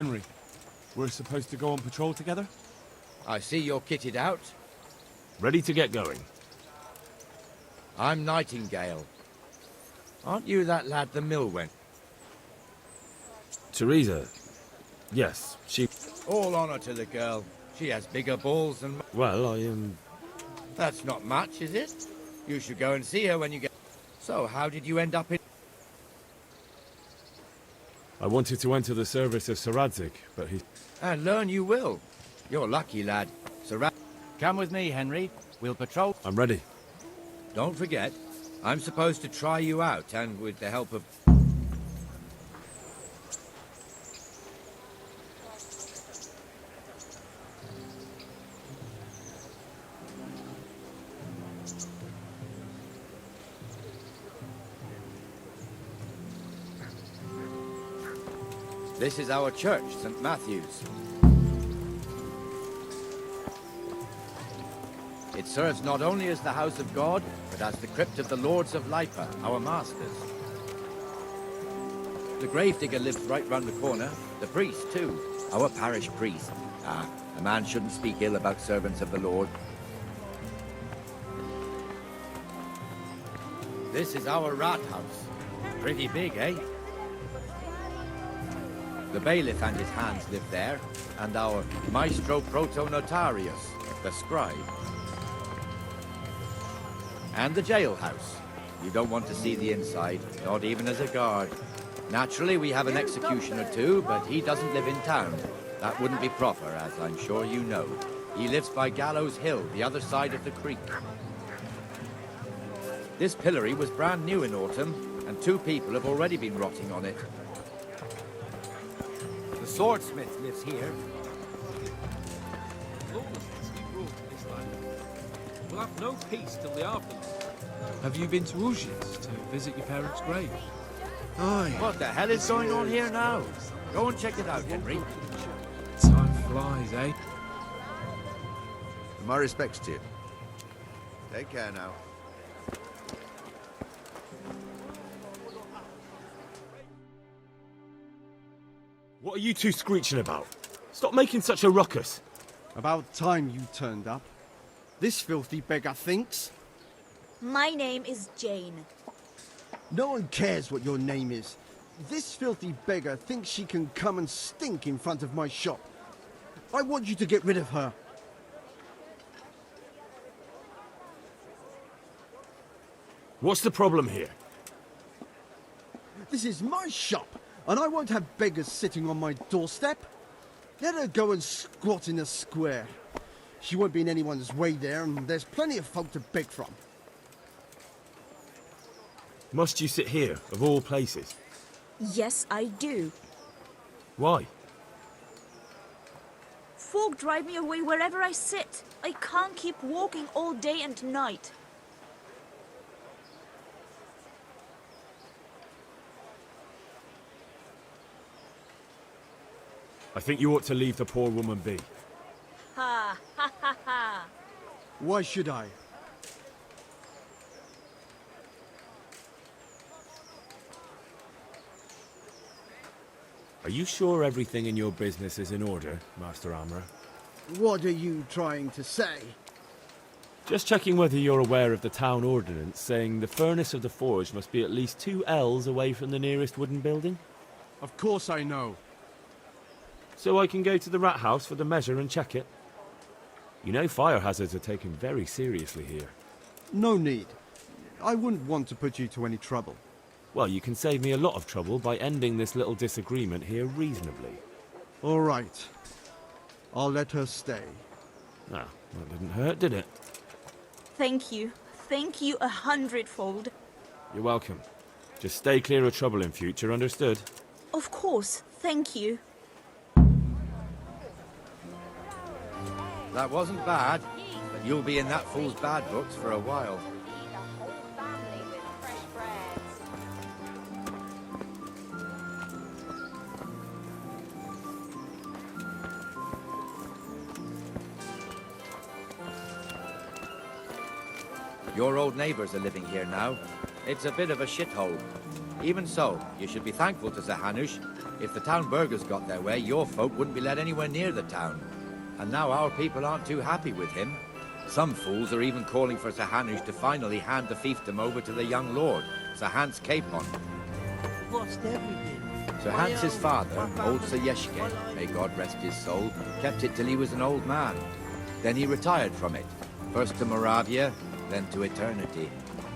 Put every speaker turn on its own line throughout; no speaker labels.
Henry, we're supposed to go on patrol together?
I see you're kitted out.
Ready to get going.
I'm Nightingale. Aren't you that lad the mill went?
Teresa. Yes, she...
All honor to the girl. She has bigger balls than...
Well, I am...
That's not much, is it? You should go and see her when you get... So, how did you end up in...
I wanted to enter the service of Sir Radzig, but he...
And learn you will. You're lucky, lad.
Come with me, Henry. We'll patrol.
I'm ready.
Don't forget, I'm supposed to try you out, and with the help of... This is our church, St. Matthew's. It serves not only as the house of God, but as the crypt of the Lords of Lipa, our masters. The gravedigger lives right round the corner. The priest, too. Our parish priest. Ah, a man shouldn't speak ill about servants of the Lord. This is our rat house. Pretty big, eh? The bailiff and his hands live there, and our maestro proto-notarius, the scribe. And the jailhouse. You don't want to see the inside, not even as a guard. Naturally, we have an executioner too, but he doesn't live in town. That wouldn't be proper, as I'm sure you know. He lives by Gallows Hill, the other side of the creek. This pillory was brand new in autumn, and 2 people have already been rotting on it.
The swordsmith lives here.
We'll have no peace till the aftermath.
Have you been to Ujis to visit your parents' grave?
Aye.
What the hell is going on here now? Go and check it out, Henry.
Time flies, eh?
My respects to you. Take care now.
What are you two screeching about? Stop making such a ruckus.
About time you turned up. This filthy beggar thinks.
My name is Jane.
No one cares what your name is. This filthy beggar thinks she can come and stink in front of my shop. I want you to get rid of her.
What's the problem here?
This is my shop, and I won't have beggars sitting on my doorstep. Let her go and squat in a square. She won't be in anyone's way there, and there's plenty of folk to beg from.
Must you sit here, of all places?
Yes, I do.
Why?
Folk drive me away wherever I sit. I can't keep walking all day and night.
I think you ought to leave the poor woman be.
Ha, ha, ha, ha.
Why should I?
Are you sure everything in your business is in order, Master Armourer?
What are you trying to say?
Just checking whether you're aware of the town ordinance saying the furnace of the forge must be at least 2 ells away from the nearest wooden building.
Of course I know.
So I can go to the rat house for the measure and check it. You know fire hazards are taken very seriously here.
No need. I wouldn't want to put you to any trouble.
Well, you can save me a lot of trouble by ending this little disagreement here reasonably.
All right. I'll let her stay.
Ah, that didn't hurt, did it?
Thank you. Thank you 100-fold.
You're welcome. Just stay clear of trouble in future, understood?
Of course. Thank you.
That wasn't bad, but you'll be in that fool's bad books for a while. Your old neighbours are living here now. It's a bit of a shithole. Even so, you should be thankful to Sir Hanush. If the town burghers got their way, your folk wouldn't be let anywhere near the town. And now our people aren't too happy with him. Some fools are even calling for Sir Hanush to finally hand the fiefdom over to the young lord, Sir Hans Capon.
What's everything?
Sir Hans's father, old Sir Yeshke, may God rest his soul, kept it till he was an old man. Then he retired from it, first to Moravia, then to eternity.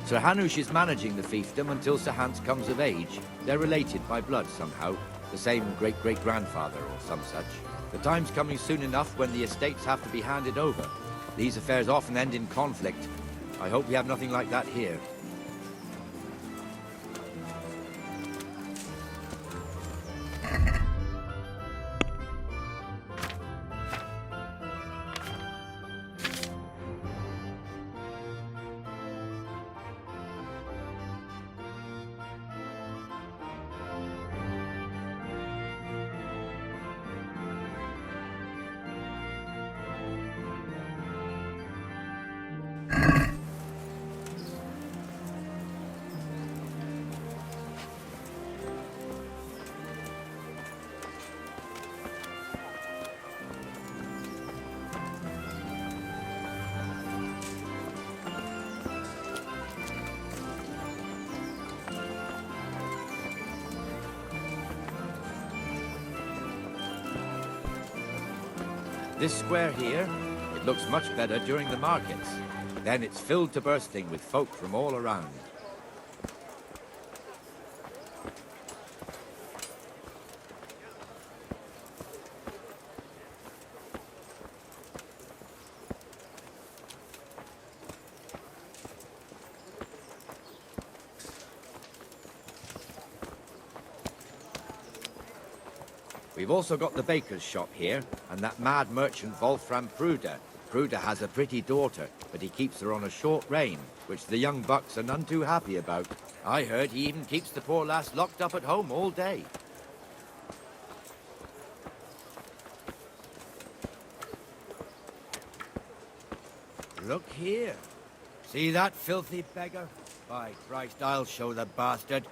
Sir Hanush is managing the fiefdom until Sir Hans comes of age. They're related by blood somehow, the same great-great-grandfather or some such. The time's coming soon enough when the estates have to be handed over. These affairs often end in conflict. I hope we have nothing like that here. This square here, it looks much better during the markets. Then it's filled to bursting with folk from all around. We've also got the baker's shop here, and that mad merchant Wolfram Pruder. Pruder has a pretty daughter, but he keeps her on a short rein, which the young bucks are none too happy about. I heard he even keeps the poor lass locked up at home all day. Look here. See that filthy beggar? By Christ, I'll show the bastard.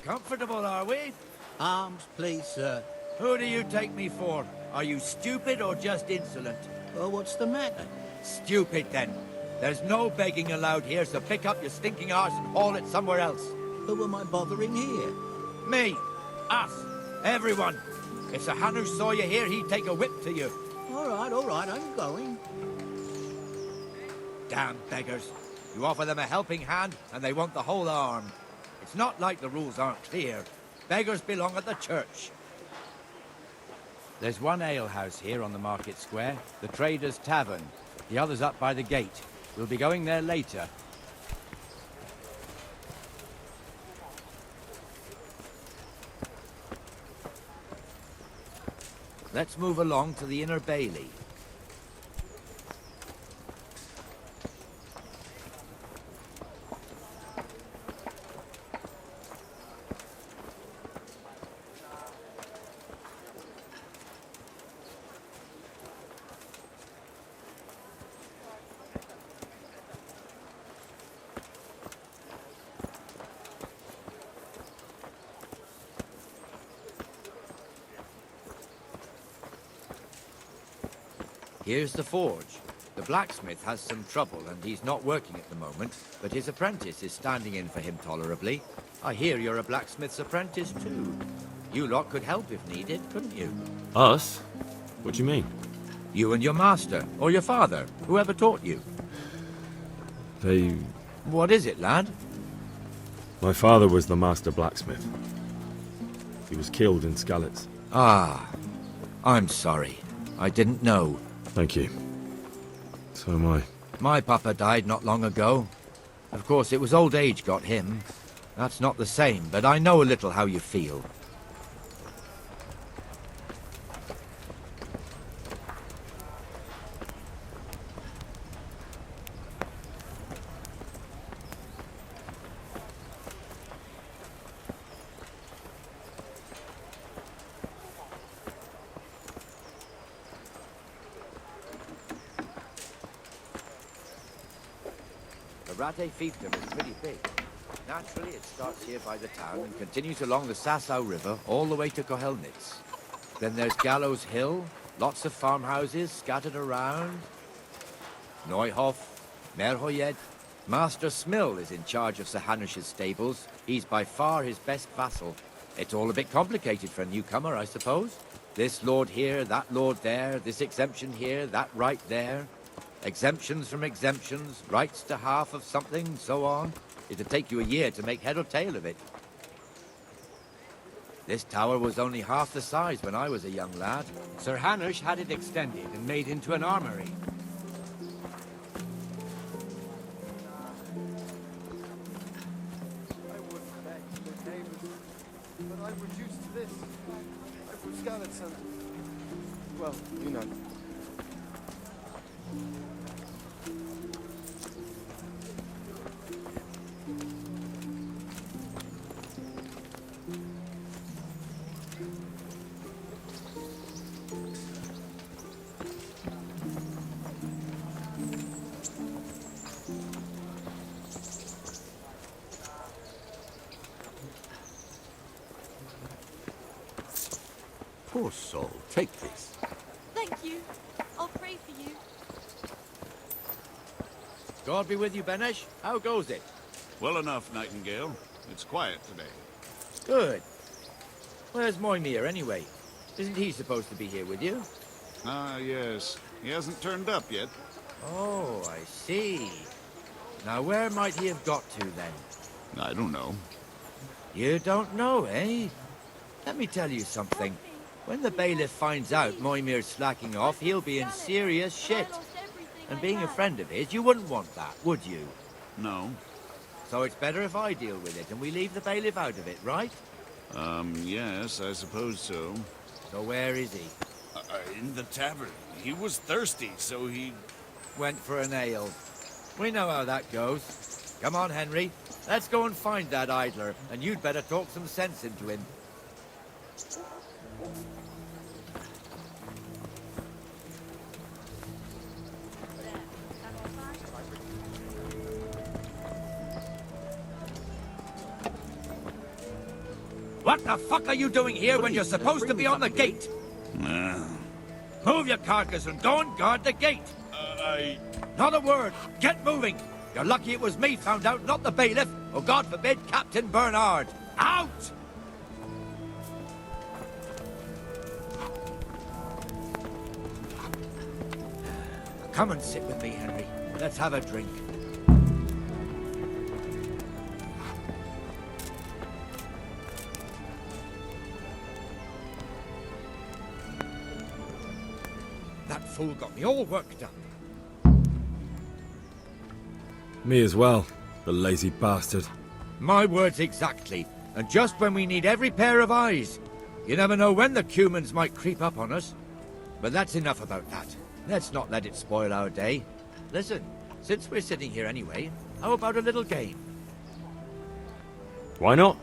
Comfortable, are we?
Arms, please, sir.
Who do you take me for? Are you stupid or just insolent?
Oh, what's the matter?
Stupid, then. There's no begging allowed here, so pick up your stinking arse and haul it somewhere else.
Who am I bothering here?
Me. Us. Everyone. If Sir Hanush saw you here, he'd take a whip to you.
All right, I'm going.
Damn beggars. You offer them a helping hand, and they want the whole arm. It's not like the rules aren't clear. Beggars belong at the church. There's one alehouse here on the market square, the Trader's Tavern. The other's up by the gate. We'll be going there later. Let's move along to the Inner Bailey. Here's the forge. The blacksmith has some trouble and he's not working at the moment, but his apprentice is standing in for him tolerably. I hear you're a blacksmith's apprentice too. You lot could help if needed, couldn't you?
Us? What do you mean?
You and your master, or your father, whoever taught you.
They...
What is it, lad?
My father was the master blacksmith. He was killed in Skalitz.
Ah, I'm sorry. I didn't know.
Thank you. So am I.
My papa died not long ago. Of course, it was old age got him. That's not the same, but I know a little how you feel. The Rate fiefdom is pretty big. Naturally, it starts here by the town and continues along the Sasau River all the way to Kohelnitz. Then there's Gallows Hill, lots of farmhouses scattered around. Neuhof, Merhoyed. Master Smill is in charge of Sir Hanush's stables. He's by far his best vassal. It's all a bit complicated for a newcomer, I suppose. This lord here, that lord there, this exemption here, that right there. Exemptions from exemptions, rights to half of something, so on. It'd take you a year to make head or tail of it. This tower was only half the size when I was a young lad.
Sir Hanush had it extended and made into an armory.
But I'm reduced to this. I'm from Skalitz. Well, you know.
Poor soul. Take this.
Thank you. I'll pray for you.
God be with you, Benesh. How goes it?
Well enough, Nightingale. It's quiet today.
Good. Where's Moimir, anyway? Isn't he supposed to be here with you?
Ah, yes. He hasn't turned up yet.
Oh, I see. Now, where might he have got to, then?
I don't know.
You don't know, eh? Let me tell you something. When the bailiff finds out Moimir's slacking off, he'll be in serious shit. And being a friend of his, you wouldn't want that, would you?
No.
So it's better if I deal with it and we leave the bailiff out of it, right?
Yes, I suppose so.
So where is he?
In the tavern. He was thirsty, so he...
Went for an ale. We know how that goes. Come on, Henry. Let's go and find that idler, and you'd better talk some sense into him. What the fuck are you doing here when you're supposed to be on the gate? Move your carcass and go and guard the gate. Not a word. Get moving. You're lucky it was me found out, not the bailiff, or God forbid, Captain Bernard. Out! Come and sit with me, Henry. Let's have a drink. That fool got me all worked up.
Me as well, the lazy bastard.
My words exactly. And just when we need every pair of eyes. You never know when the Cumans might creep up on us. But that's enough about that. Let's not let it spoil our day. Listen, since we're sitting here anyway, how about a little game?
Why not?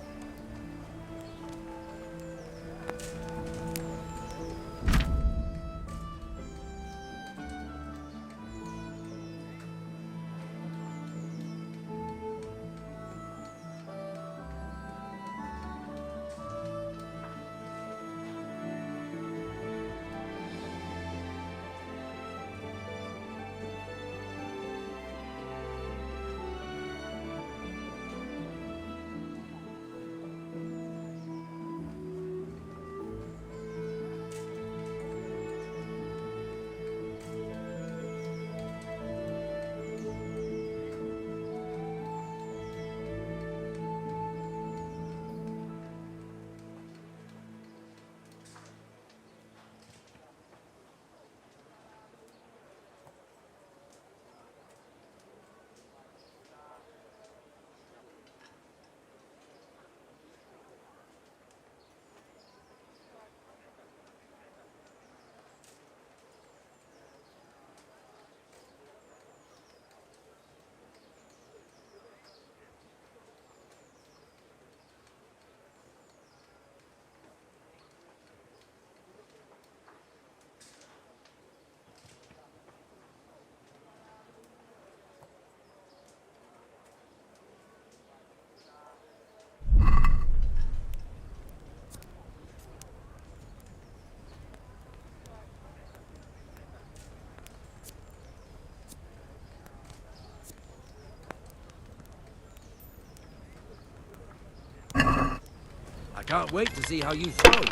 Can't wait to see how you throw.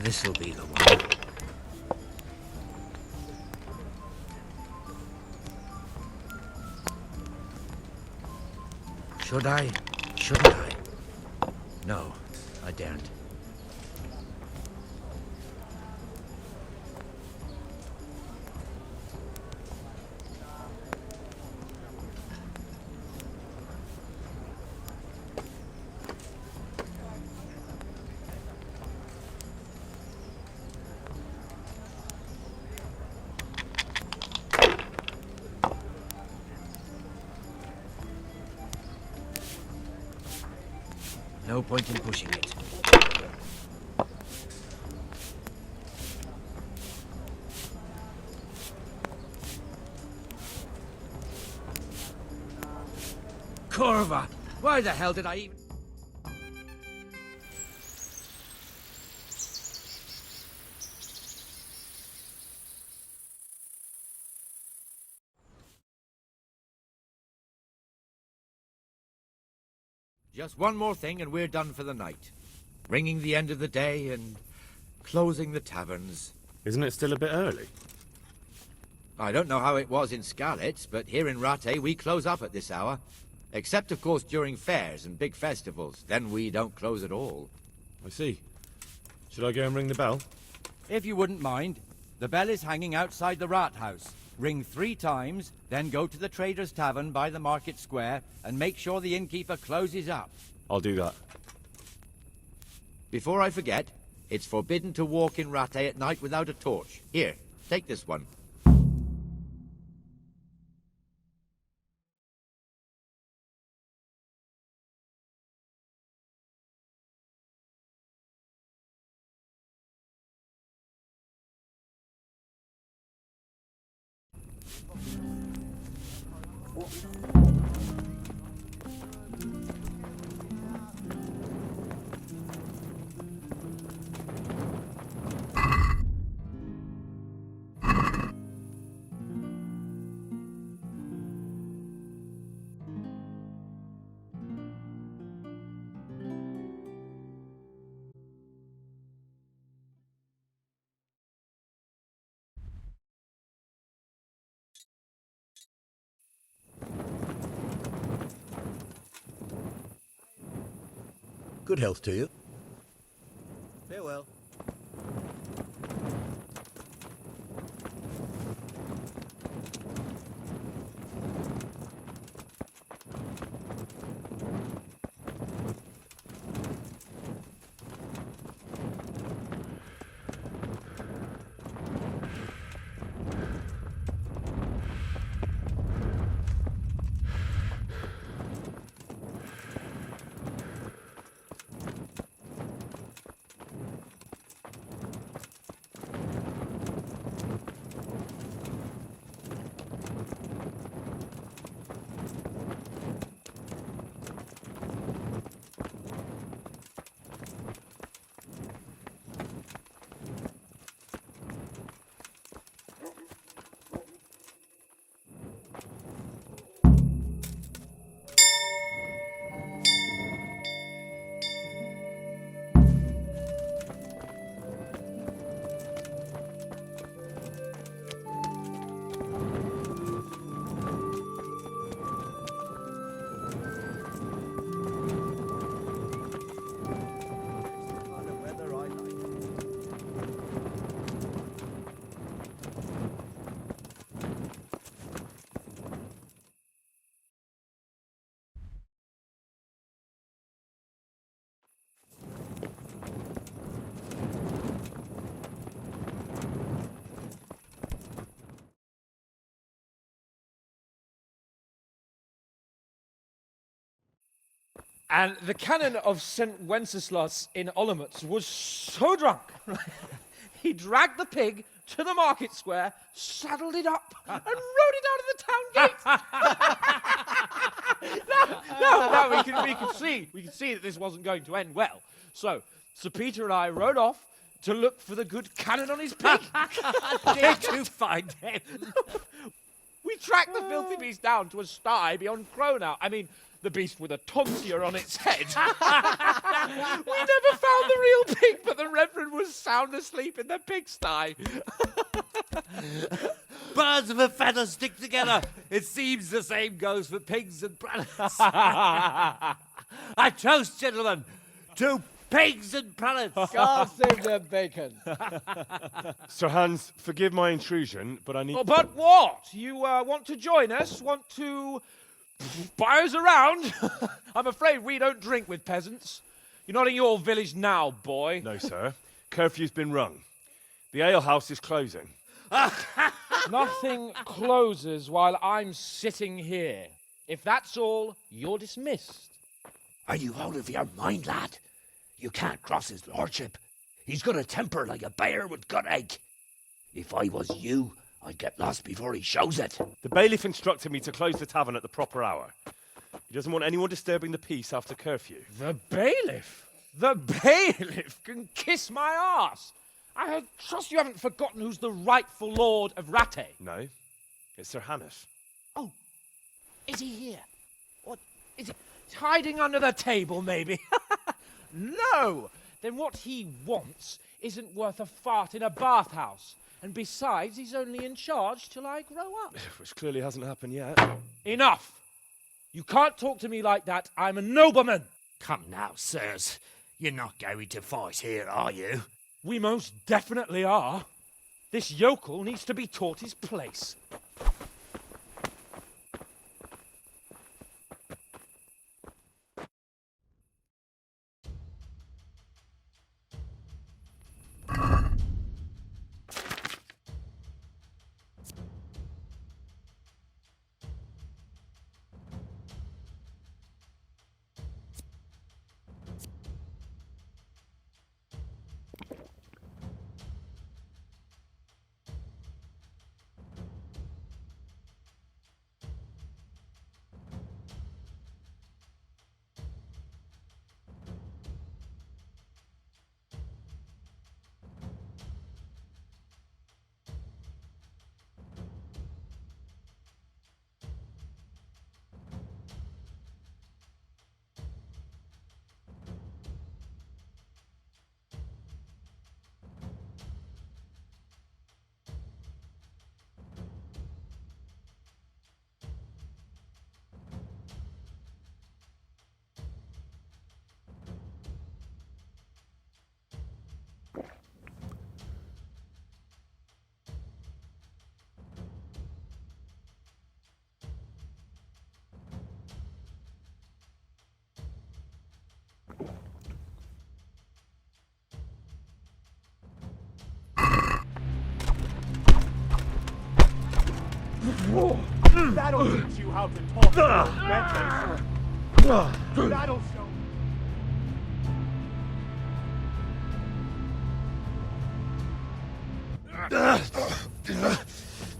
This'll be the one. Should I? Shouldn't I? No, I daren't. No point in pushing it. Corva! Why the hell did I even... Just one more thing and we're done for the night. Ringing the end of the day and closing the taverns.
Isn't it still a bit early?
I don't know how it was in Skalitz, but here in Rattay we close up at this hour. Except, of course, during fairs and big festivals. Then we don't close at all.
I see. Should I go and ring the bell?
If you wouldn't mind, the bell is hanging outside the rat house. Ring 3 times, then go to the Trader's Tavern by the market square and make sure the innkeeper closes up.
I'll do that.
Before I forget, it's forbidden to walk in Rattay at night without a torch. Here, take this one.
Good health to you.
Farewell.
And the canon of St. Wenceslas in Olomouc was so drunk, he dragged the pig to the market square, saddled it up, and rode it out of the town gate. No, we could see that this wasn't going to end well. So, Sir Peter and I rode off to look for the good canon on his pig.
Did you find him?
We tracked the filthy beast down to a sty beyond Cronau. I mean, the beast with a tonsure on its head. We never found the real pig, but the Reverend was sound asleep in the pigsty.
Birds of a feather stick together. It seems the same goes for pigs and prelates. I toast, gentlemen, to pigs and prelates.
God save the bacon.
Sir Hans, forgive my intrusion, but I need...
But what? You want to join us? Want to buy us around? I'm afraid we don't drink with peasants. You're not in your village now, boy.
No, sir. Curfew's been rung. The alehouse is closing.
Nothing closes while I'm sitting here. If that's all, you're dismissed.
Are you out of your mind, lad? You can't cross his lordship. He's got a temper like a bear with gut ache. If I was you, I'd get lost before he shows it.
The bailiff instructed me to close the tavern at the proper hour. He doesn't want anyone disturbing the peace after curfew.
The bailiff? The bailiff can kiss my arse. I trust you haven't forgotten who's the rightful lord of Rattay.
No, it's Sir Hannes.
Oh, is he here? What, is he hiding under the table, maybe? No! Then what he wants isn't worth a fart in a bathhouse. And besides, he's only in charge till I grow up.
Which clearly hasn't happened yet.
Enough! You can't talk to me like that. I'm a nobleman.
Come now, sirs. You're not going to fight here, are you?
We most definitely are. This yokel needs to be taught his place.
That'll teach you how to talk to your betters. That'll show.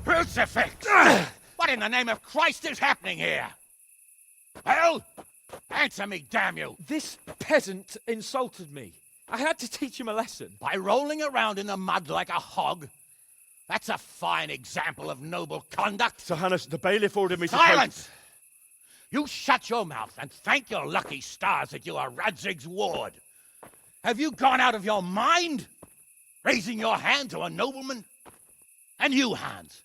Crucifix! What in the name of Christ is happening here? Well, answer me, damn you!
This peasant insulted me. I had to teach him a lesson.
By rolling around in the mud like a hog? That's a fine example of noble conduct.
Sir Hannes, the bailiff ordered me to...
Silence! You shut your mouth and thank your lucky stars that you are Radzig's ward. Have you gone out of your mind? Raising your hand to a nobleman? And you, Hans,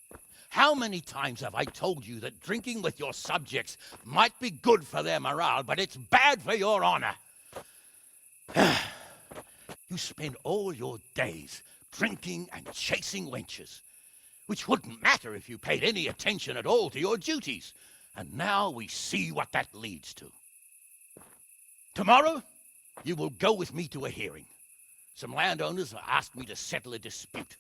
how many times have I told you that drinking with your subjects might be good for their morale, but it's bad for your honor? You spend all your days drinking and chasing wenches, which wouldn't matter if you paid any attention at all to your duties. And now we see what that leads to. Tomorrow, you will go with me to a hearing. Some landowners have asked me to settle a dispute.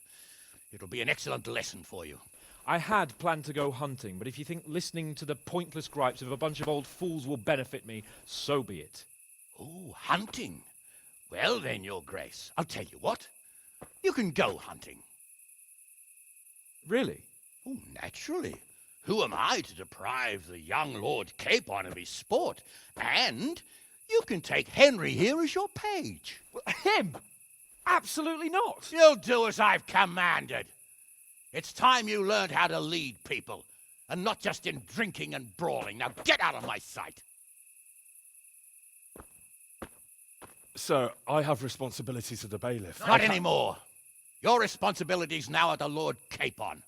It'll be an excellent lesson for you.
I had planned to go hunting, but if you think listening to the pointless gripes of a bunch of old fools will benefit me, so be it.
Oh, hunting. Well then, Your Grace, I'll tell you what. You can go hunting.
Really?
Oh, naturally. Who am I to deprive the young Lord Capon of his sport? And you can take Henry here as your page.
Him? Absolutely not.
You'll do as I've commanded. It's time you learned how to lead people, and not just in drinking and brawling. Now get out of my sight.
Sir, I have responsibilities of the bailiff.
Not anymore. Your responsibilities now are the Lord Capon.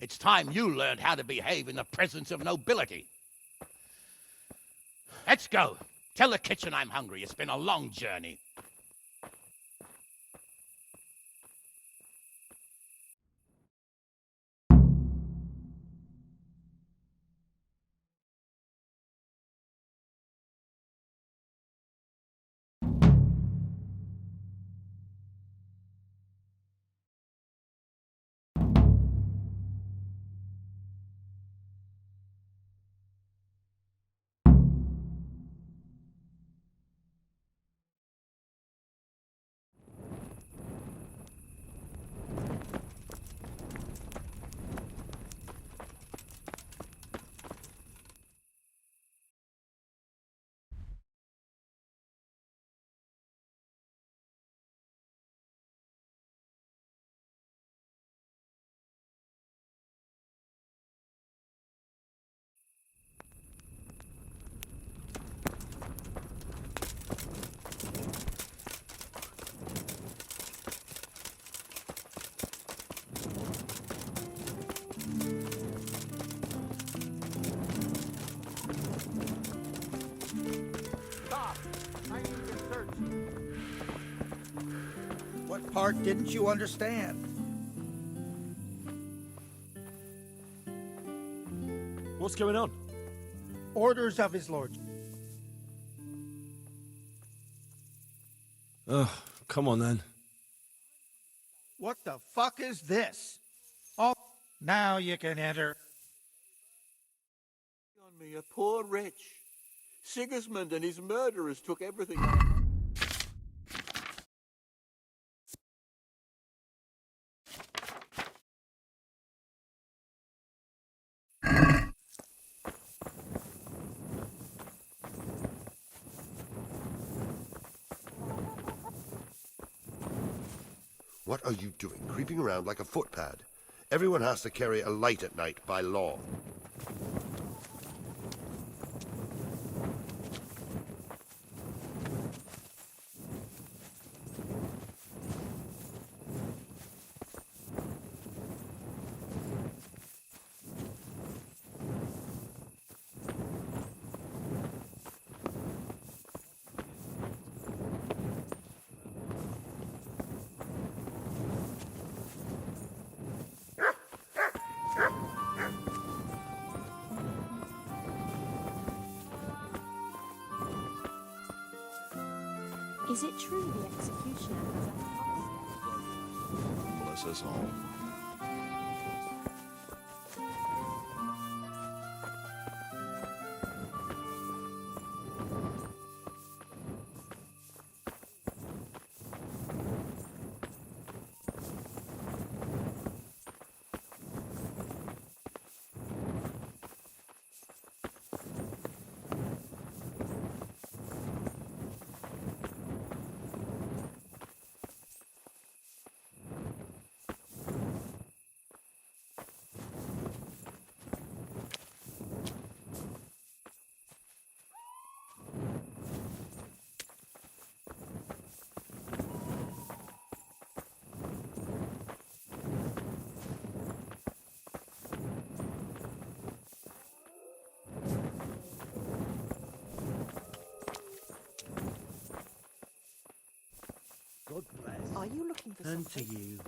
It's time you learned how to behave in the presence of nobility. Let's go. Tell the kitchen I'm hungry. It's been a long journey.
Stop! I need to search.
What part didn't you understand?
What's going on?
Orders of his lordship.
Oh, come on then.
What the fuck is this? Oh, now you can enter.
On me, a poor wretch. Sigismund and his murderers took everything.
What are you doing, creeping around like a footpad? Everyone has to carry a light at night by law.
Is it true the executioner has a house?
Bless us all.
God bless.
Are you looking for
And to
something?
you.